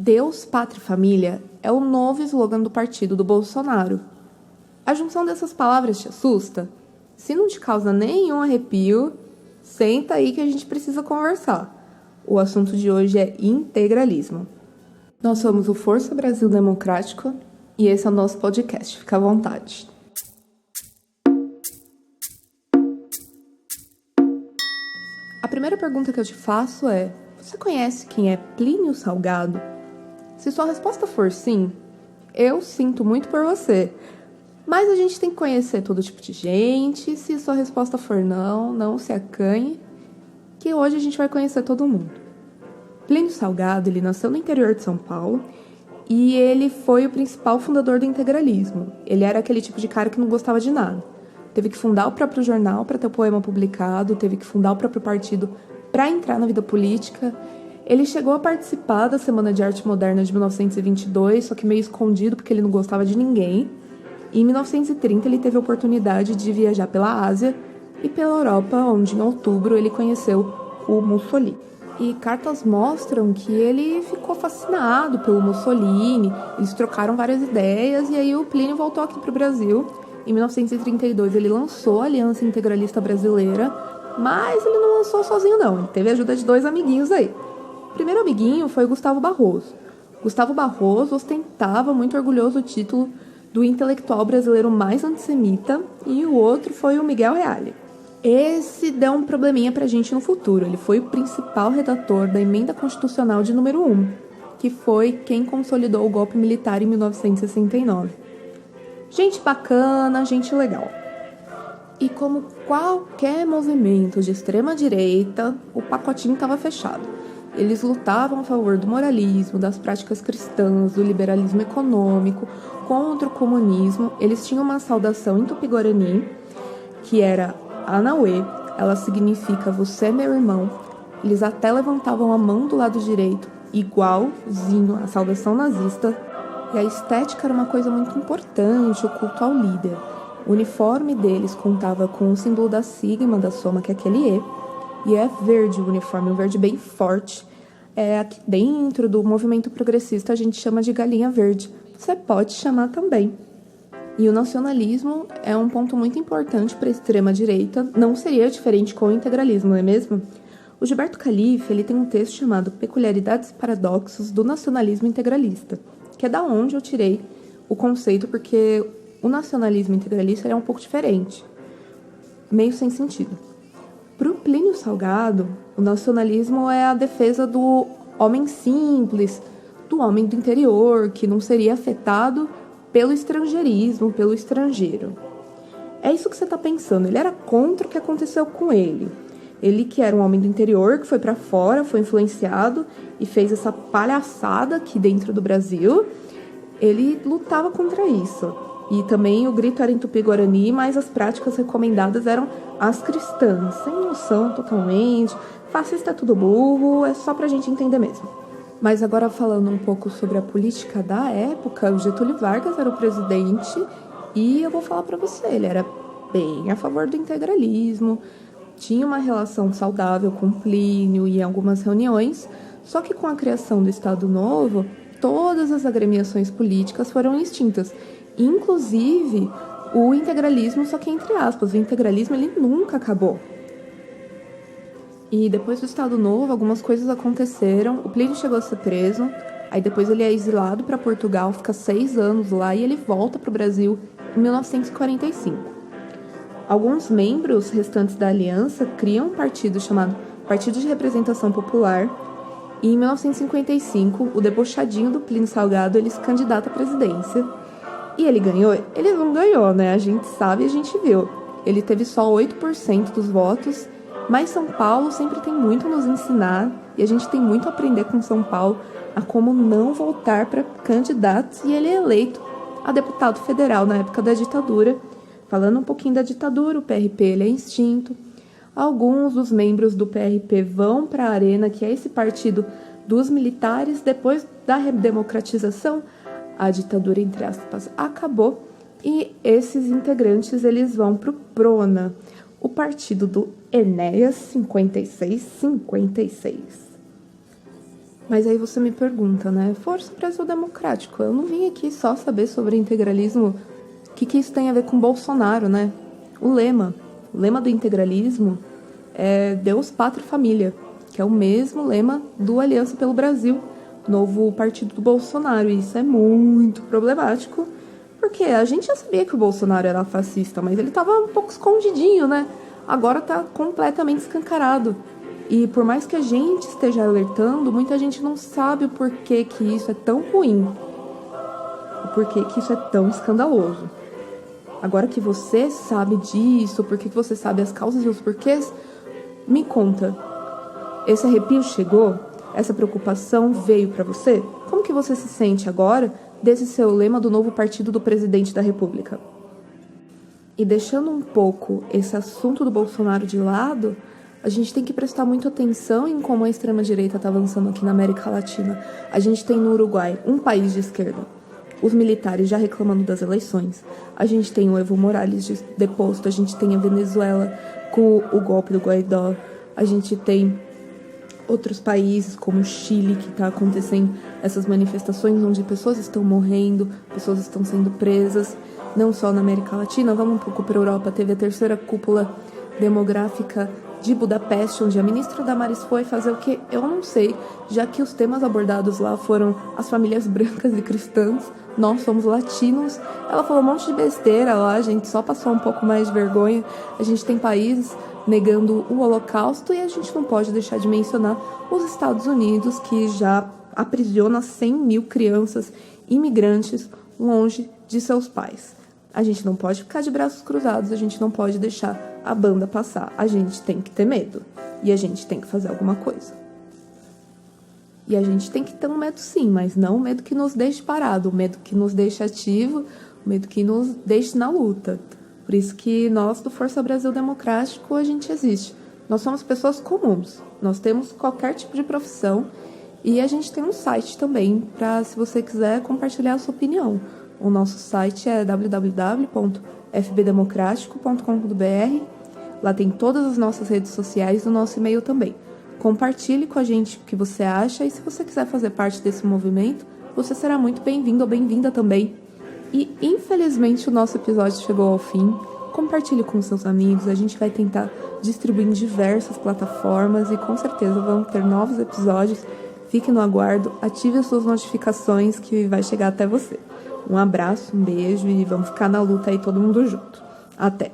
Deus, Pátria e Família é o novo slogan do partido do Bolsonaro. A junção dessas palavras te assusta? Se não te causa nenhum arrepio, senta aí que a gente precisa conversar. O assunto de hoje é integralismo. Nós somos o Força Brasil Democrático e esse é o nosso podcast. Fica à vontade. A primeira pergunta que eu te faço é: você conhece quem é Plínio Salgado? Se sua resposta for sim, eu sinto muito por você. Mas a gente tem que conhecer todo tipo de gente. Se sua resposta for não, não se acanhe, que hoje a gente vai conhecer todo mundo. Plínio Salgado, ele nasceu no interior de São Paulo e ele foi o principal fundador do integralismo. Ele era aquele tipo de cara que não gostava de nada. Teve que fundar o próprio jornal para ter o poema publicado, teve que fundar o próprio partido para entrar na vida política. Ele chegou a participar da Semana de Arte Moderna de 1922, só que meio escondido porque ele não gostava de ninguém. E em 1930 ele teve a oportunidade de viajar pela Ásia e pela Europa, onde em outubro ele conheceu o Mussolini. E cartas mostram que ele ficou fascinado pelo Mussolini, eles trocaram várias ideias e aí o Plínio voltou aqui para o Brasil. Em 1932 ele lançou a Aliança Integralista Brasileira, mas ele não lançou sozinho não, ele teve a ajuda de dois amiguinhos aí. O primeiro amiguinho foi o Gustavo Barroso. Gustavo Barroso ostentava muito orgulhoso o título do intelectual brasileiro mais antissemita e o outro foi o Miguel Reale. Esse deu um probleminha pra gente no futuro. Ele foi o principal redator da Emenda Constitucional de número 1, que foi quem consolidou o golpe militar em 1969. Gente bacana, gente legal. E como qualquer movimento de extrema-direita, o pacotinho estava fechado. Eles lutavam a favor do moralismo, das práticas cristãs, do liberalismo econômico, contra o comunismo. Eles tinham uma saudação em Tupi-Guarani, que era Anauê, ela significa você é meu irmão. Eles até levantavam a mão do lado direito, igualzinho à saudação nazista. E a estética era uma coisa muito importante, o culto ao líder. O uniforme deles contava com o símbolo da sigma, da soma, que é aquele E. E é verde o uniforme, um verde bem forte. Aqui dentro do movimento progressista a gente chama de galinha verde. Você pode chamar também. E o nacionalismo é um ponto muito importante para a extrema-direita. Não seria diferente com o integralismo, não é mesmo? O Gilberto Kalife, ele tem um texto chamado Peculiaridades e Paradoxos do Nacionalismo Integralista, que é da onde eu tirei o conceito, porque o nacionalismo integralista é um pouco diferente, meio sem sentido. Para o Plínio Salgado, o nacionalismo é a defesa do homem simples, do homem do interior, que não seria afetado pelo estrangeirismo, pelo estrangeiro. É isso que você está pensando, ele era contra o que aconteceu com ele. Ele que era um homem do interior, que foi para fora, foi influenciado e fez essa palhaçada aqui dentro do Brasil, ele lutava contra isso. E também o grito era em Tupi-Guarani, mas as práticas recomendadas eram as cristãs, sem noção totalmente, fascista é tudo burro, é só pra gente entender mesmo. Mas agora falando um pouco sobre a política da época, o Getúlio Vargas era o presidente e eu vou falar pra você, ele era bem a favor do integralismo, tinha uma relação saudável com Plínio e em algumas reuniões, só que com a criação do Estado Novo, todas as agremiações políticas foram extintas. Inclusive, o integralismo, só que entre aspas, o integralismo ele nunca acabou. E depois do Estado Novo, algumas coisas aconteceram. O Plínio chegou a ser preso, aí depois ele é exilado para Portugal, fica 6 anos lá e ele volta para o Brasil em 1945. Alguns membros restantes da aliança criam um partido chamado Partido de Representação Popular e em 1955, o debochadinho do Plínio Salgado ele se candidata à presidência. E ele ganhou? Ele não ganhou, né? A gente sabe e a gente viu. Ele teve só 8% dos votos, mas São Paulo sempre tem muito a nos ensinar e a gente tem muito a aprender com São Paulo a como não voltar para candidatos e ele é eleito a deputado federal na época da ditadura. Falando um pouquinho da ditadura, o PRP ele é extinto. Alguns dos membros do PRP vão para a Arena, que é esse partido dos militares. Depois da redemocratização, a ditadura, entre aspas, acabou e esses integrantes eles vão para o PRONA, o partido do Enéas 5656. Mas aí você me pergunta, né? Força Brasil Democrático. Eu não vim aqui só saber sobre integralismo. O que isso tem a ver com Bolsonaro, né? O lema do integralismo é Deus, Pátria e Família, que é o mesmo lema do Aliança pelo Brasil, novo partido do Bolsonaro. E isso é muito problemático, porque a gente já sabia que o Bolsonaro era fascista, mas ele estava um pouco escondidinho, né? Agora está completamente escancarado. E por mais que a gente esteja alertando, muita gente não sabe o porquê que isso é tão ruim, o porquê que isso é tão escandaloso. Agora que você sabe disso, por que você sabe as causas e os porquês, me conta. Esse arrepio chegou? Essa preocupação veio para você? Como que você se sente agora desse seu lema do novo partido do presidente da República? E deixando um pouco esse assunto do Bolsonaro de lado, a gente tem que prestar muita atenção em como a extrema-direita está avançando aqui na América Latina. A gente tem no Uruguai um país de esquerda, os militares já reclamando das eleições. A gente tem o Evo Morales deposto, a gente tem a Venezuela com o golpe do Guaidó, a gente tem outros países como o Chile, que está acontecendo essas manifestações onde pessoas estão morrendo, pessoas estão sendo presas, não só na América Latina. Vamos um pouco para a Europa, teve a terceira cúpula demográfica de Budapeste, onde a ministra Damares foi fazer o que eu não sei, já que os temas abordados lá foram as famílias brancas e cristãs, nós somos latinos. Ela falou um monte de besteira lá, a gente só passou um pouco mais de vergonha. A gente tem países negando o Holocausto e a gente não pode deixar de mencionar os Estados Unidos, que já aprisiona 100 mil crianças imigrantes longe de seus pais. A gente não pode ficar de braços cruzados, a gente não pode deixar a banda passar. A gente tem que ter medo. E a gente tem que fazer alguma coisa. E a gente tem que ter um medo sim, mas não um medo que nos deixe parado, um medo que nos deixe ativo, um medo que nos deixe na luta. Por isso que nós do Força Brasil Democrático, a gente existe. Nós somos pessoas comuns, nós temos qualquer tipo de profissão e a gente tem um site também para, se você quiser, compartilhar a sua opinião. O nosso site é www.fbdemocrático.com.br. Lá tem todas as nossas redes sociais e o nosso e-mail também. Compartilhe com a gente o que você acha e se você quiser fazer parte desse movimento, você será muito bem-vindo ou bem-vinda também. E, infelizmente, o nosso episódio chegou ao fim. Compartilhe com seus amigos, a gente vai tentar distribuir em diversas plataformas e com certeza vamos ter novos episódios. Fique no aguardo, ative as suas notificações que vai chegar até você. Um abraço, um beijo e vamos ficar na luta aí todo mundo junto. Até!